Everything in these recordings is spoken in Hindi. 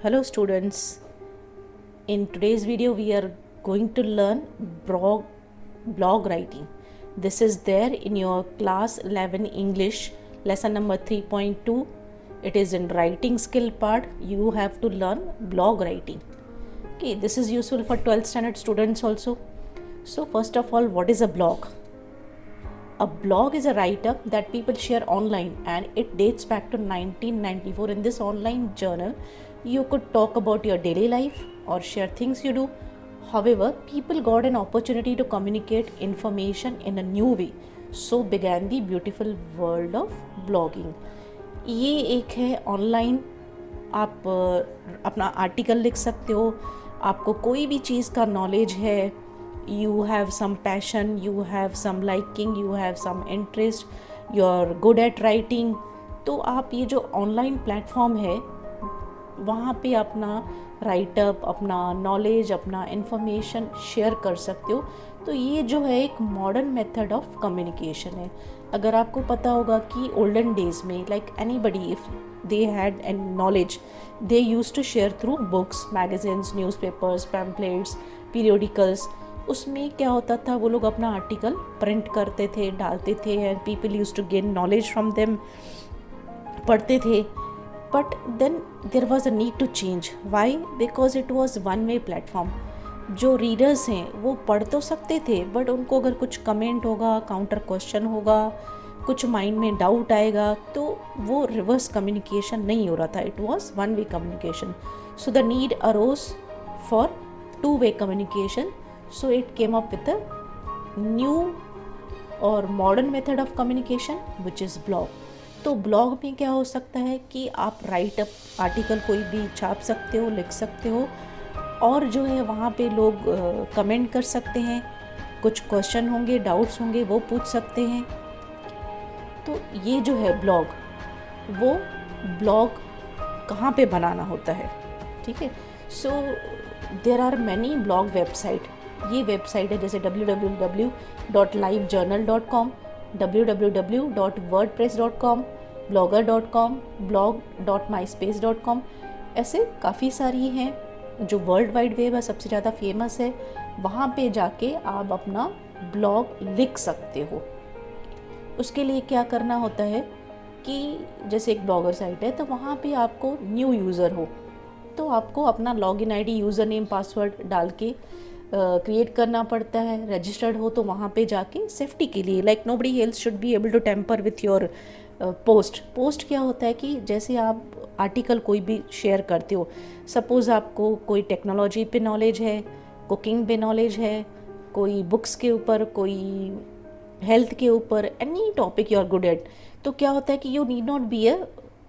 Hello students, in today's video we are going to learn blog writing. This is there in your class 11 English lesson number 3.2. It is in writing skill part. You have to learn blog writing. Okay, this is useful for 12th standard students also. So first of all, what is a blog? A blog is a write-up that people share online and it dates back to 1994. In this online journal, you could talk about your daily life or share things you do. However, people got an opportunity to communicate information in a new way. So began the beautiful world of blogging. ये एक है ऑनलाइन आप अपना आर्टिकल लिख सकते हो, आपको कोई भी चीज़ का नॉलेज है, you have some passion, you have some liking, you have some interest, you are good at writing, तो आप ये जो ऑनलाइन प्लेटफॉर्म है वहाँ पे अपना राइटअप, अपना नॉलेज, अपना इंफॉर्मेशन शेयर कर सकते हो. तो ये जो है एक मॉडर्न मेथड ऑफ कम्युनिकेशन है. अगर आपको पता होगा कि ओल्डन डेज में like anybody if they had an knowledge they used to share through books, magazines, newspapers, pamphlets, periodicals. उसमें क्या होता था, वो लोग अपना आर्टिकल प्रिंट करते थे, डालते थे and people used to gain knowledge from them, पढ़ते थे. But then there was a need to change. Why? Because it was one way platform. जो रीडर्स हैं वो पढ़ तो सकते थे बट उनको अगर कुछ कमेंट होगा, काउंटर क्वेश्चन होगा, कुछ माइंड में डाउट आएगा, तो वो रिवर्स कम्युनिकेशन नहीं हो रहा था. It was one way communication. So the need arose for two way communication. So it came up with a new or modern method of communication which is blog. तो blog में क्या हो सकता है कि आप राइट अप आर्टिकल कोई भी छाप सकते हो, लिख सकते हो और जो है वहाँ पे लोग कमेंट कर सकते हैं, कुछ क्वेश्चन होंगे, डाउट्स होंगे, वो पूछ सकते हैं. तो ये जो है ब्लॉग, वो ब्लॉग कहाँ पे बनाना होता है, ठीक है. So there are many blog website. ये वेबसाइट है जैसे www.livejournal.com, www.wordpress.com, blogger.com, blog.myspace.com. ऐसे काफ़ी सारी हैं. जो वर्ल्ड वाइड वेब है सबसे ज़्यादा फेमस है, वहाँ पे जाके आप अपना ब्लॉग लिख सकते हो. उसके लिए क्या करना होता है कि जैसे एक ब्लॉगर साइट है तो वहाँ पे आपको न्यू यूज़र हो तो आपको अपना login ID, user name, password डाल के क्रिएट करना पड़ता है. रजिस्टर्ड हो तो वहाँ पे जाके सेफ्टी के लिए, like nobody else should be able to tamper with your post. क्या होता है कि जैसे आप आर्टिकल कोई भी शेयर करते हो, सपोज़ आपको कोई टेक्नोलॉजी पे नॉलेज है, कुकिंग पे नॉलेज है, कोई बुक्स के ऊपर, कोई हेल्थ के ऊपर, any topic you are good at, तो क्या होता है कि you need not be a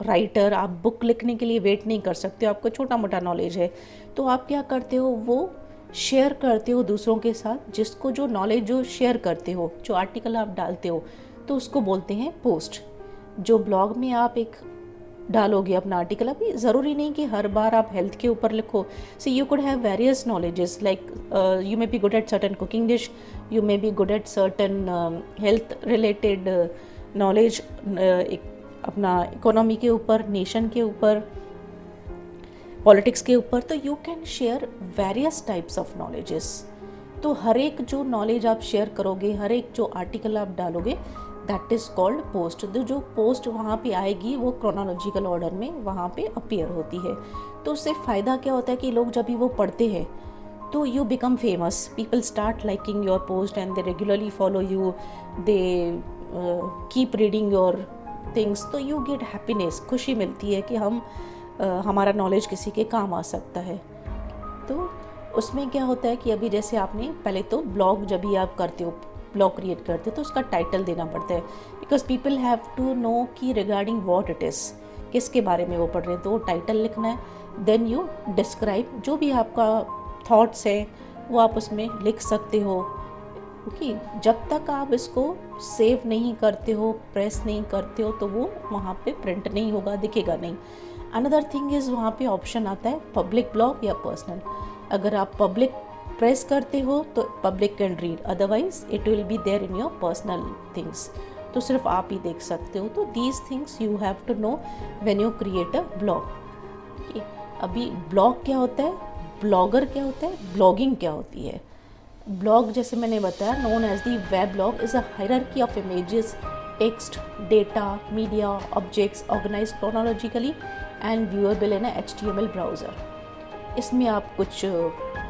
writer. आप बुक लिखने के लिए वेट नहीं कर सकते हो, आपको छोटा मोटा नॉलेज है, तो आप क्या करते हो, वो शेयर करते हो दूसरों के साथ. जिसको जो नॉलेज जो शेयर करते हो, जो आर्टिकल आप डालते हो, तो उसको बोलते हैं पोस्ट. जो ब्लॉग में आप एक डालोगे अपना आर्टिकल, अभी ज़रूरी नहीं कि हर बार आप हेल्थ के ऊपर लिखो. So you could have various knowledges, like you may be good at certain cooking dish, you may be good at certain health related knowledge, अपना इकोनॉमी के ऊपर, नेशन के ऊपर, पॉलिटिक्स के ऊपर. तो you can share various types of knowledges. तो हर एक जो नॉलेज आप शेयर करोगे, हर एक जो आर्टिकल आप डालोगे, दैट इज़ कॉल्ड पोस्ट. तो जो पोस्ट वहाँ पे आएगी वो क्रोनोलॉजिकल ऑर्डर में वहाँ पे अपीयर होती है. तो उससे फ़ायदा क्या होता है कि लोग जब भी वो पढ़ते हैं तो you become famous, people start liking your post and they regularly follow you, they keep reading your things. तो यू गेट हैप्पीनेस, खुशी मिलती है कि हमारा नॉलेज किसी के काम आ सकता है. तो उसमें क्या होता है कि अभी जैसे आपने पहले तो ब्लॉग जब भी आप करते हो, ब्लॉग क्रिएट करते हो, तो उसका टाइटल देना पड़ता है. Because people have to know कि रिगार्डिंग व्हाट इट इज़, किसके बारे में वो पढ़ रहे हैं, तो वो टाइटल लिखना है. देन यू डिस्क्राइब, जो भी आपका थॉट्स है वो आप उसमें लिख सकते हो. क्योंकि जब तक आप इसको सेव नहीं करते हो, प्रेस नहीं करते हो, तो वो वहाँ पे प्रिंट नहीं होगा, दिखेगा नहीं. अनदर थिंग इज़, वहाँ पे ऑप्शन आता है पब्लिक ब्लॉग या पर्सनल. अगर आप पब्लिक प्रेस करते हो तो public can read, otherwise it will be there in your personal things. तो सिर्फ आप ही देख सकते हो. तो these things you have to know when you create a blog. अभी ब्लॉग क्या होता है, ब्लॉगर क्या होता है, ब्लॉगिंग क्या होती है। ब्लॉग जैसे मैंने बताया, known as the web blog is a hierarchy of images, text, data, media, objects organize chronologically and viewable in HTML browser. इसमें आप कुछ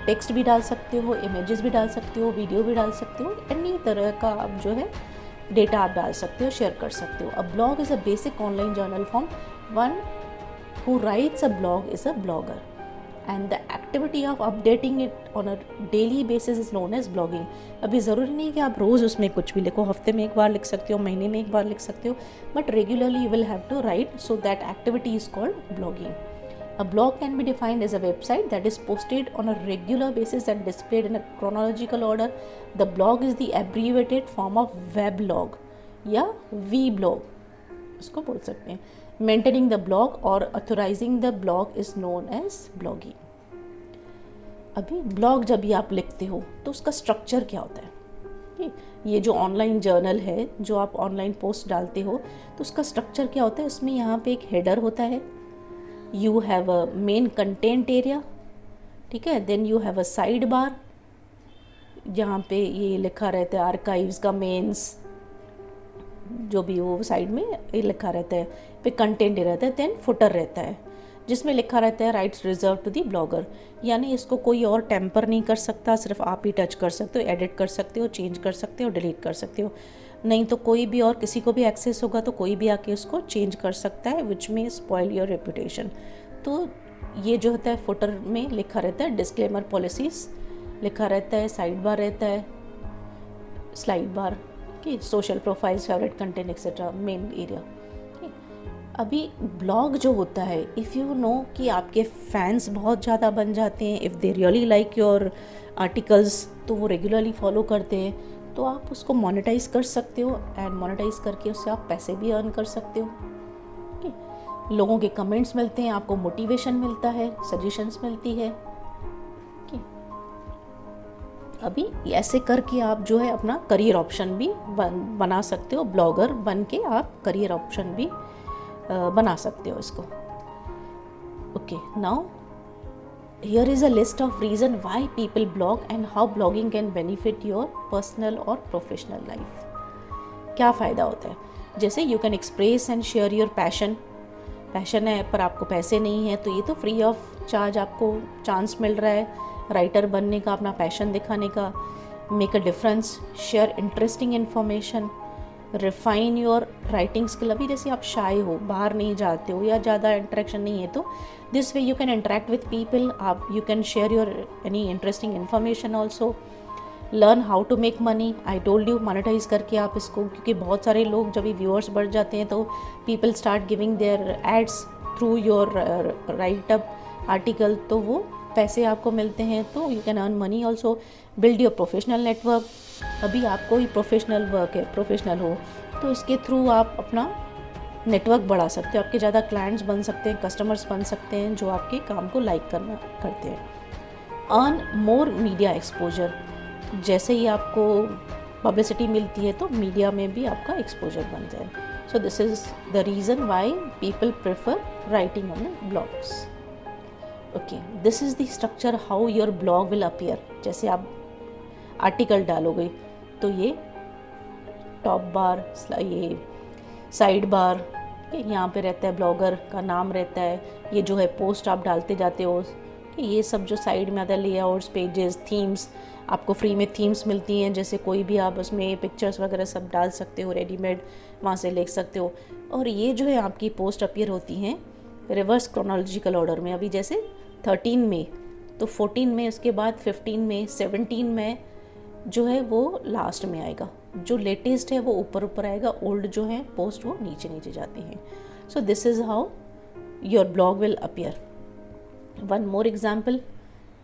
टेक्स्ट भी डाल सकते हो, इमेजेस भी डाल सकते हो, वीडियो भी डाल सकते हो, एनी तरह का आप जो है डेटा आप डाल सकते हो, शेयर कर सकते हो। A blog is a basic online journal form. One who writes a blog is a blogger and the activity of updating it on a daily basis is known as blogging. अभी ज़रूरी नहीं कि आप रोज़ उसमें कुछ भी लिखो, हफ्ते में एक बार लिख सकते हो, महीने में एक बार लिख सकते हो, but regularly you will have to write, so that activity is called blogging. A blog can be defined as a website that is posted on a regular basis and displayed in a chronological order. The blog is the abbreviated form of weblog या vblog इसको बोल सकते हैं. Maintaining the blog or authorizing the blog is known as blogging. अभी ब्लॉग जब भी आप लिखते हो तो उसका स्ट्रक्चर क्या होता है. ये जो ऑनलाइन जर्नल है, जो आप ऑनलाइन पोस्ट डालते हो, तो उसका स्ट्रक्चर क्या होता है. उसमें यहाँ पे एक हेडर होता है, you have a main content area, ठीक है. Then you have a side bar, जहाँ पे ये लिखा रहता है आर्काइव्स का मेंस, जो भी वो साइड में ये लिखा रहता है, पे कंटेंट रहता है. देन फुटर रहता है जिसमें लिखा रहता है rights reserve to the blogger, यानी इसको कोई और टेम्पर नहीं कर सकता, सिर्फ आप ही टच कर सकते हो, एडिट कर सकते हो, चेंज कर सकते हो, डिलीट कर सकते हो. नहीं तो कोई भी और किसी को भी एक्सेस होगा तो कोई भी आके उसको चेंज कर सकता है, विच में स्पॉइल योर रेपुटेशन. तो ये जो होता है फुटर में लिखा रहता है डिस्क्लेमर पॉलिसीज़ लिखा रहता है, साइड बार रहता है, स्लाइड बार कि social profiles, favourite content etcetera, main area. अभी ब्लॉग जो होता है, इफ़ यू नो कि आपके फैंस बहुत ज़्यादा बन जाते हैं, if they really like your articles, तो वो रेगुलरली फॉलो करते हैं, तो आप उसको मोनेटाइज कर सकते हो. एंड मोनेटाइज करके उससे आप पैसे भी अर्न कर सकते हो. लोगों के कमेंट्स मिलते हैं, आपको मोटिवेशन मिलता है, सजेशंस मिलती है. अभी ऐसे करके आप जो है अपना करियर ऑप्शन भी बना सकते हो. ब्लॉगर बन के आप करियर ऑप्शन भी बना सकते हो इसको. Okay, now here is a list of reason why people blog and how blogging can benefit your personal or professional life. क्या फ़ायदा होता है. जैसे you can express and share your passion है पर आपको पैसे नहीं है, तो ये तो फ्री ऑफ चार्ज आपको चांस मिल रहा है राइटर बनने का, अपना पैशन दिखाने का. Make a difference, share interesting information, refine your writing skill. अभी जैसे आप शाय हो, बाहर नहीं जाते हो या ज़्यादा इंटरेक्शन नहीं है, तो this way you can interact with people. आप you can share your any interesting information also. Learn how to make money. I told you, monetize करके आप इसको, क्योंकि बहुत सारे लोग जब भी व्यूअर्स बढ़ जाते हैं तो people start giving their ads through your write up article, तो वो पैसे आपको मिलते हैं, तो you can earn money also. Build your professional network. अभी आपको ही प्रोफेशनल वर्क है, प्रोफेशनल हो, तो इसके थ्रू आप अपना नेटवर्क बढ़ा सकते हो. आपके ज़्यादा क्लाइंट्स बन सकते हैं, कस्टमर्स बन सकते हैं जो आपके काम को लाइक करते हैं. Earn more media exposure. जैसे ही आपको पब्लिसिटी मिलती है तो मीडिया में भी आपका एक्सपोजर बन जाए. So this is the reason why people prefer writing on blogs. Okay, this is the structure how your blog will appear. जैसे आप आर्टिकल डालोगे तो ये टॉप बार, ये साइड बार, यहाँ पे रहता है ब्लॉगर का नाम रहता है. ये जो है पोस्ट आप डालते जाते हो, ये सब जो साइड में आता है लेआउट्स, पेजेस, थीम्स, आपको फ्री में थीम्स मिलती हैं. जैसे कोई भी आप उसमें पिक्चर्स वगैरह सब डाल सकते हो, रेडीमेड वहाँ से ले सकते हो. और ये जो है आपकी पोस्ट अपीयर होती हैं रिवर्स क्रोनोलॉजिकल ऑर्डर में. अभी जैसे 13 में तो 14 में, उसके बाद 15 में, 17 में जो है वो लास्ट में आएगा. जो लेटेस्ट है वो ऊपर ऊपर आएगा, ओल्ड जो है पोस्ट वो नीचे नीचे जाती हैं. So this is how your blog will appear. One more example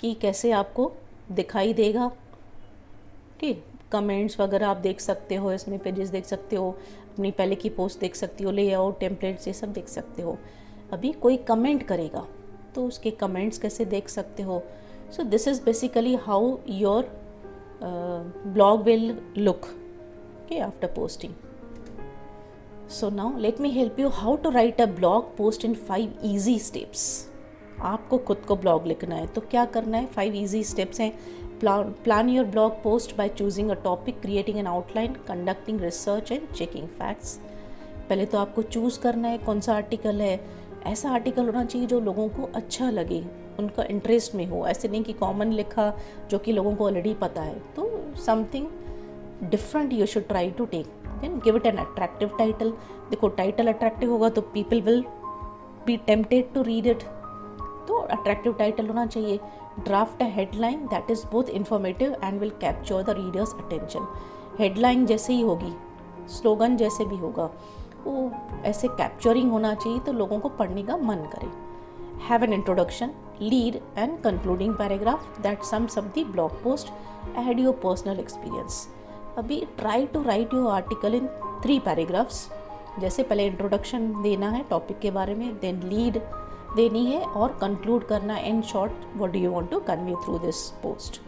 कि कैसे आपको दिखाई देगा. ओके, कमेंट्स वगैरह आप देख सकते हो, इसमें पेजेस देख सकते हो, अपनी पहले की पोस्ट देख सकते हो, लेआउट, टेम्पलेट्स, ये सब देख सकते हो. अभी कोई कमेंट करेगा तो उसके कमेंट्स कैसे देख सकते हो. So this is basically how your blog will look, okay, after posting. So now let me help you how to write a blog post in 5 easy steps. आपको खुद को ब्लॉग लिखना है तो क्या करना है, 5 ईजी स्टेप्स हैं। Plan your blog post by choosing a topic, creating an outline, conducting research and checking facts. पहले तो आपको चूज़ करना है कौन सा आर्टिकल है। ऐसा आर्टिकल होना चाहिए जो लोगों को अच्छा लगे, उनका इंटरेस्ट में हो। ऐसे नहीं कि कॉमन लिखा जो कि लोगों को ऑलरेडी पता है। तो something different you should try to take. Then give it an attractive title. देखो टाइटल अट्रैक्टिव होगा तो people will be tempted to read it. तो अट्रैक्टिव टाइटल होना चाहिए। Draft a headline that is both informative and will capture the reader's attention. Headline जैसे ही होगी, स्लोगन जैसे भी होगा, वो ऐसे कैप्चरिंग होना चाहिए तो लोगों को पढ़ने का मन करे। Have an introduction, lead and concluding paragraph that sums up the blog post, add your personal experience. अभी try to write your article in 3 paragraphs. जैसे पहले इंट्रोडक्शन देना है टॉपिक के बारे में, देन लीड देनी है और कंक्लूड करना in short what do you want to convey through this post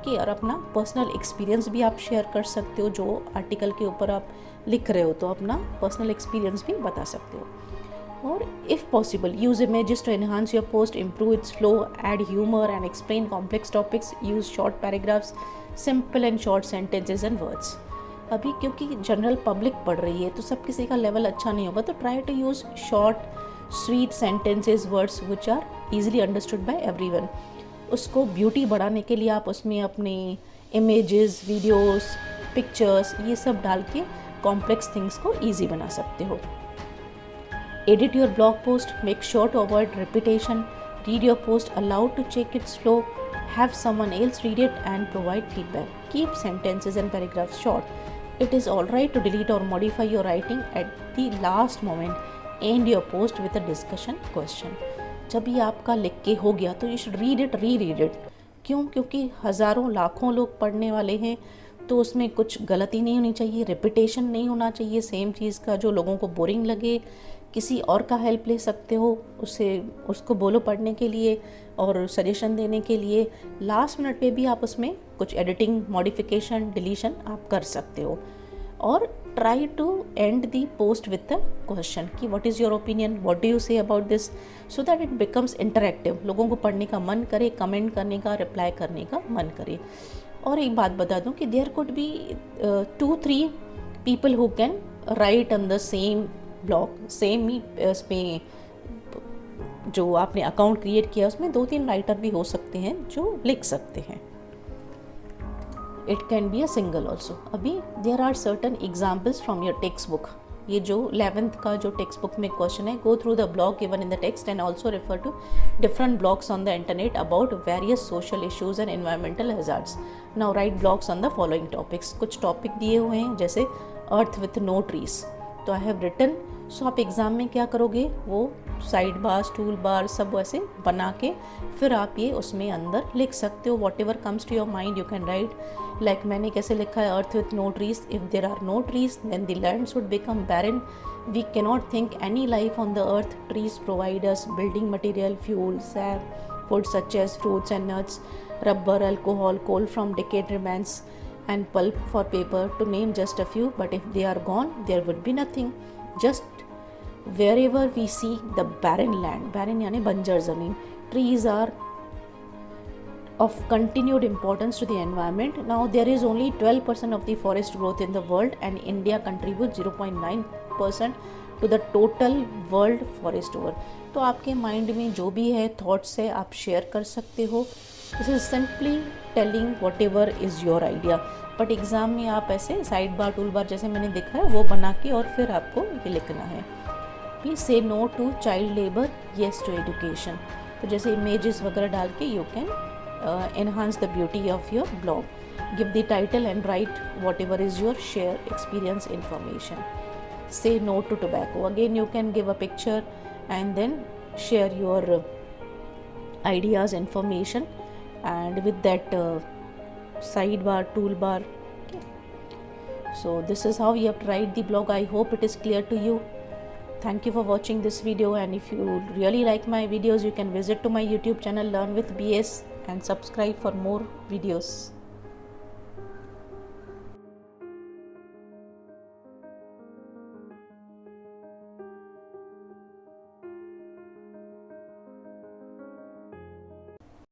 कि। और अपना पर्सनल एक्सपीरियंस भी आप शेयर कर सकते हो। जो आर्टिकल के ऊपर आप लिख रहे हो तो अपना पर्सनल एक्सपीरियंस भी बता सकते हो। और if possible use images to enhance your post, improve its flow, add humour and explain complex topics, use short paragraphs, simple and short sentences and words. अभी क्योंकि जनरल पब्लिक पढ़ रही है तो सब किसी का लेवल अच्छा नहीं होगा, तो try to use short sweet sentences, words which are easily understood by everyone. उसको ब्यूटी बढ़ाने के लिए आप उसमें अपने इमेजेस, वीडियोस, पिक्चर्स ये सब डाल के कॉम्प्लेक्स थिंग्स को ईजी बना सकते हो। Edit your blog post, make sure to avoid repetition, read your post aloud to check its flow, have someone else read it and provide feedback. Keep sentences and paragraphs short. It is alright to delete or modify your writing at the last moment. End your post with a discussion question. जब ये आपका लिख के हो गया तो you should read it, reread it. क्यों? क्योंकि हज़ारों लाखों लोग पढ़ने वाले हैं तो उसमें कुछ गलती नहीं होनी चाहिए, रिपीटेशन नहीं होना चाहिए सेम चीज़ का जो लोगों को बोरिंग लगे। किसी और का हेल्प ले सकते हो, उसको बोलो पढ़ने के लिए और सजेशन देने के लिए। लास्ट मिनट पे भी आप उसमें कुछ एडिटिंग, मॉडिफिकेशन, डिलीशन आप कर सकते हो। और try to end the post with the question कि what is your opinion, what do you say about this, so that it becomes interactive. लोगों को पढ़ने का मन करे, कमेंट करने का, रिप्लाई करने का मन करे। और एक बात बता दूं कि there could be 2-3 people who can write on the same blog, same ही इसमें जो आपने अकाउंट क्रिएट किया उसमें 2-3 राइटर भी हो सकते हैं जो लिख सकते हैं। It can be a single also. अभी there are certain examples from your textbook. ये जो 11th का जो टेक्स्ट बुक में क्वेश्चन है, go through the blog given in the text and also refer to different blogs on the internet about various social issues and environmental hazards. Now write blogs on the following topics. कुछ टॉपिक दिए हुए हैं जैसे अर्थ विथ नो ट्रीज, तो आई हैव रिटन। सो आप एग्ज़ाम में क्या करोगे, वो साइड बार्स, टूल बार सब वैसे बना के फिर आप ये उसमें अंदर लिख सकते हो। Whatever comes to your mind you can write. Like मैंने कैसे लिखा है, earth with no trees, if there are no trees then the land should become barren, we cannot think any life on the earth, trees provide us building material, fuel, sap, food such as fruits and nuts, rubber, alcohol, coal from decayed remains and pulp for paper, to name just a few. But if they are gone, there would be nothing. Just wherever we see the barren land, barren यानी बंजर ज़मीन, trees are of continued importance to the environment. Now there is only 12% of the forest growth in the world and India contributes 0.9% to the total world forest over. तो आपके माइंड में जो भी है थॉट्स है आप शेयर कर सकते हो। This is simply telling what ever is your idea. But exam में आप ऐसे साइड बार, टूल बार जैसे मैंने देखा है वो बना के और फिर आपको ये लिखना है। Please say no to child labour, yes to education. तो जैसे इमेजेस वगैरह डाल के you can enhance the beauty of your blog. Give the title and write whatever is your share experience information. Say no to tobacco. Again you can give a picture and then share your ideas, information, and with that sidebar, toolbar. Okay. So this is how you have to write the blog. I hope it is clear to you. Thank you for watching this video, and if you really like my videos you can visit to my YouTube channel Learn with BS and subscribe for more videos.